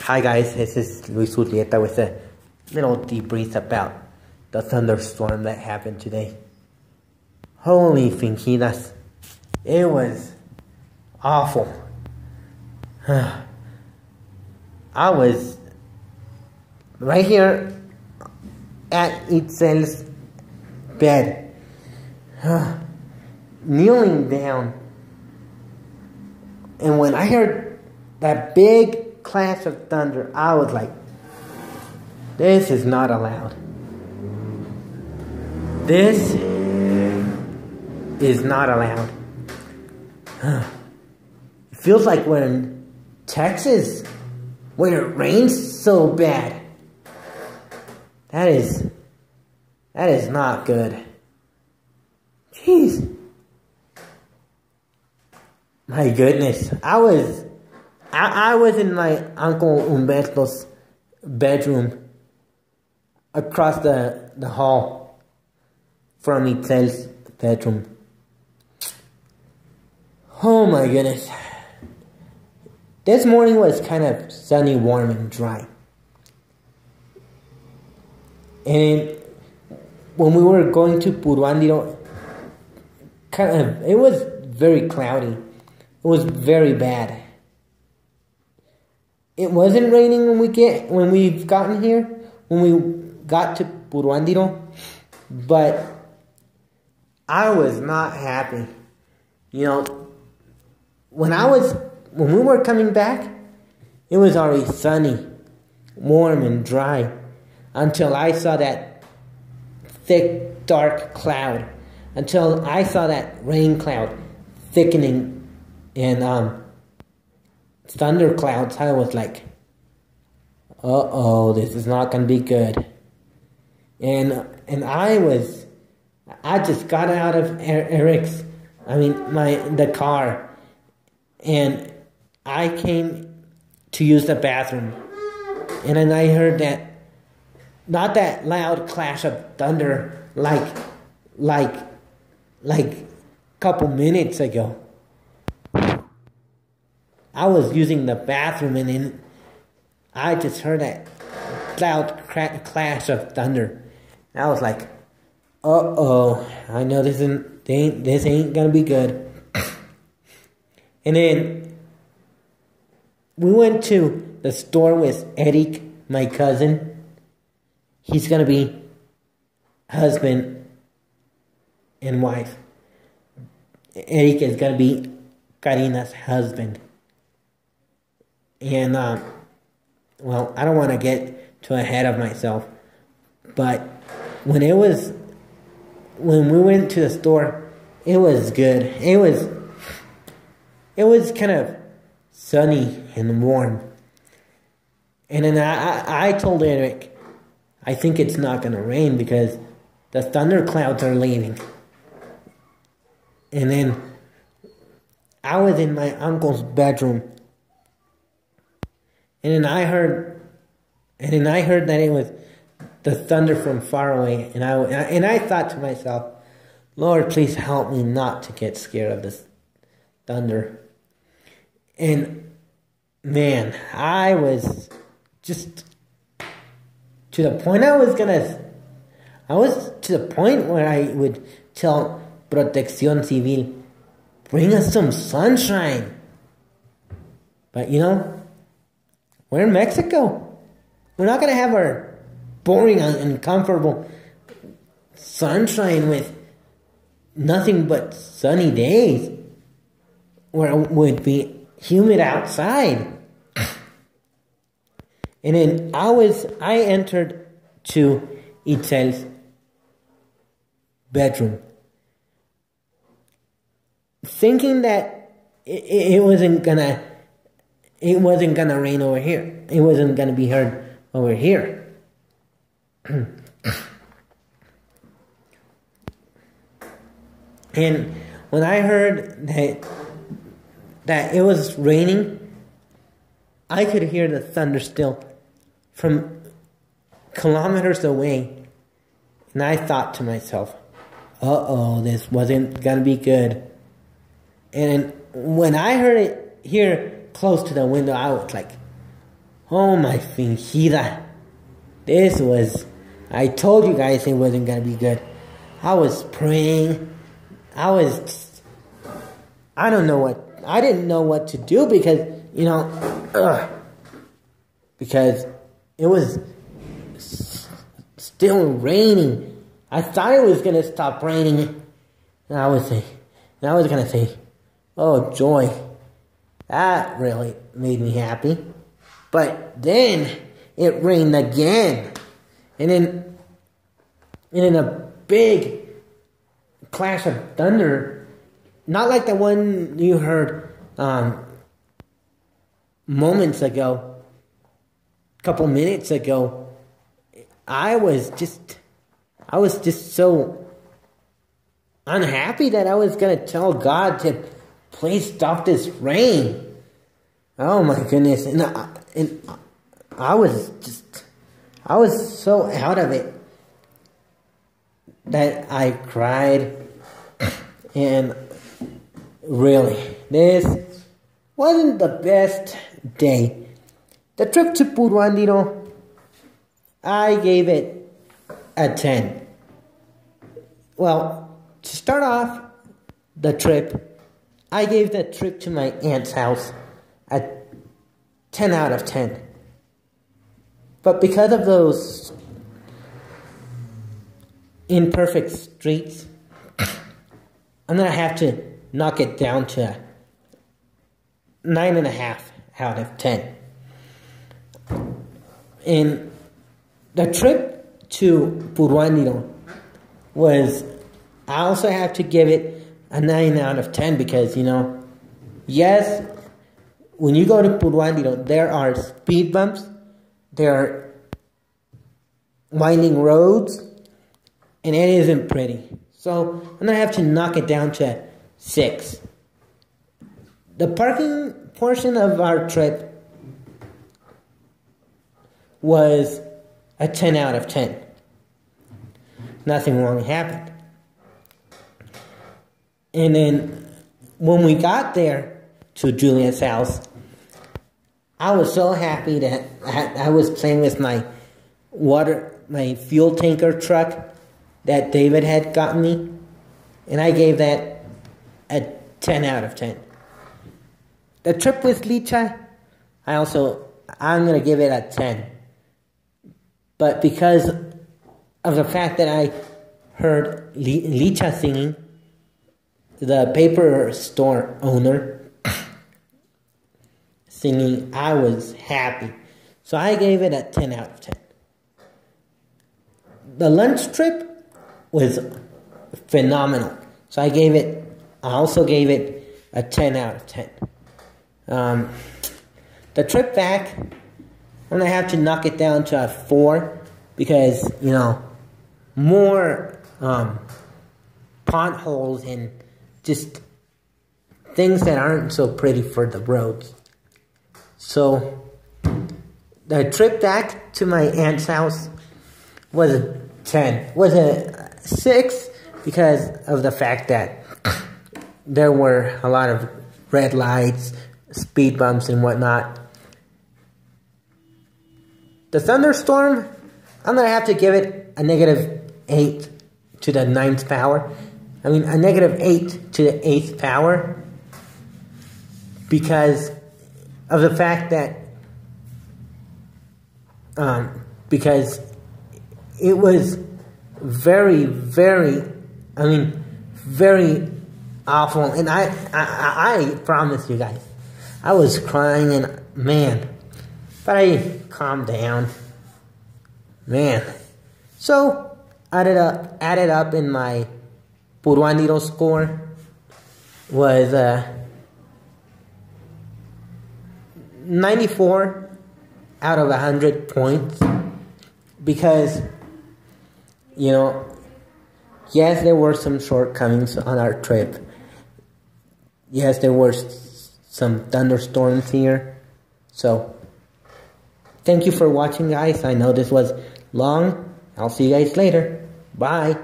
Hi guys, this is Luis Urrieta with a little debrief about the thunderstorm that happened today. Holy fingidas, it was awful. I was right here at Itzel's bed, kneeling down, and when I heard that big clash of thunder, I was like, this is not allowed. This is not allowed. It feels like we're in Texas, where it rains so bad. That is not good. Jeez. My goodness. I was in my Uncle Humberto's bedroom across the hall from Itzel's bedroom. Oh my goodness. This morning was kind of sunny, warm, and dry. And when we were going to Puruándiro, it was very cloudy. It was very bad. It wasn't raining when we've gotten here, when we got to Puruándiro, but I was not happy. You know, when we were coming back, it was already sunny, warm and dry, until I saw that thick, dark cloud, until I saw that rain cloud thickening and thunder clouds. I was like, uh-oh, this is not gonna be good. And I just got out of the car, and I came to use the bathroom, and then I heard that, not that loud clash of thunder like a couple minutes ago. I was using the bathroom, and then I just heard that loud clash of thunder. I was like, uh-oh, I know this ain't gonna be good. And then we went to the store with Eric, my cousin. He's gonna be husband and wife. Eric is gonna be Karina's husband. And, well, I don't want to get too ahead of myself, but when we went to the store, it was good. It was kind of sunny and warm. And then I told Eric, I think it's not going to rain because the thunder clouds are leaving. And then I was in my uncle's bedroom, and then I heard that it was the thunder from far away, and I thought to myself, Lord, please help me not to get scared of this thunder. And man, I was just to the point where I would tell Protección Civil, bring us some sunshine. But you know, we're in Mexico. We're not going to have our boring and uncomfortable sunshine with nothing but sunny days, where it would be humid outside. And then I entered to Itzel's bedroom, thinking that it wasn't gonna rain over here. It wasn't gonna be heard over here. And when I heard that it was raining, I could hear the thunder still from kilometers away. And I thought to myself, uh-oh, this wasn't gonna be good. And when I heard it here close to the window, I was like, Oh my fingida. I told you guys it wasn't gonna be good. I was praying. I didn't know what to do because, because it was still raining. I thought it was gonna stop raining. And I was gonna say, oh joy. That really made me happy. But then it rained again. And then a big clash of thunder, not like the one you heard moments ago, a couple minutes ago. I was just so unhappy that I was gonna tell God to please stop this rain. Oh my goodness. And I was so out of it that I cried. And really, this wasn't the best day. The trip to Puruandiro, I gave it a 10. Well, to start off the trip, I gave the trip to my aunt's house a 10 out of 10. But because of those imperfect streets, I'm going to have to knock it down to 9.5 out of 10. And the trip to Puruandiro I also have to give it a 9 out of 10 because, yes, when you go to Puruandiro, there are speed bumps, there are winding roads, and it isn't pretty. So I'm going to have to knock it down to 6. The parking portion of our trip was a 10 out of 10. Nothing wrong happened. And then when we got there to Julia's house, I was so happy that I was playing with my fuel tanker truck that David had gotten me, and I gave that a 10 out of 10. The trip with Licha, I'm going to give it a 10. But because of the fact that I heard Licha singing, the paper store owner singing, I was happy. So I gave it a 10 out of 10. The lunch trip was phenomenal. So I also gave it a 10 out of 10. The trip back, I'm going to have to knock it down to a 4 because, more potholes and just things that aren't so pretty for the roads. So the trip back to my aunt's house was a 10. Was a 6 because of the fact that there were a lot of red lights, speed bumps, and whatnot. The thunderstorm, I'm going to have to give it a -8 to the 9th power. I mean, a -8 to the 8th power. Because of the fact that, because it was very, very, very awful. And I promise you guys, I was crying and, man, but I calmed down. Man. So, added up in my Puruandiro score was 94 out of 100 points. Because, yes, there were some shortcomings on our trip. Yes, there were some thunderstorms here. So, thank you for watching, guys. I know this was long. I'll see you guys later. Bye.